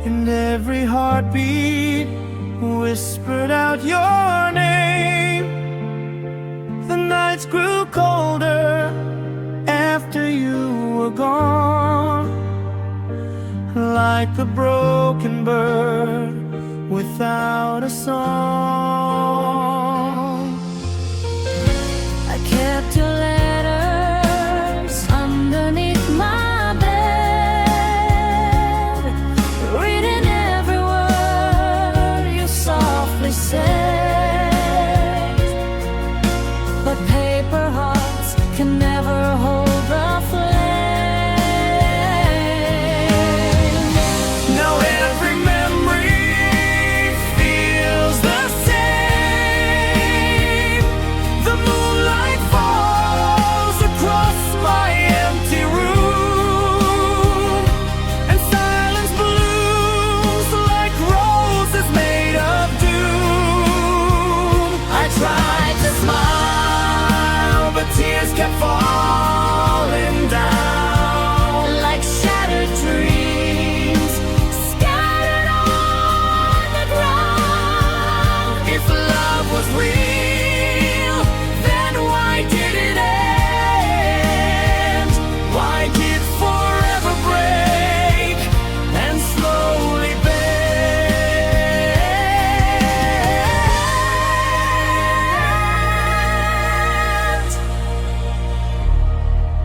and every heartbeat whispered out your name. The nights grew colder after you were gone, like a broken bird without a song. I kept your letters underneath my bed, reading every word you softly said. But paper hearts can never hold the flame. Now every memory feels the same. The moonlight falls across my empty room, and silence blooms like roses made of doom. I tried to smile, but tears kept falling down like shattered dreams scattered on the ground. If love was real,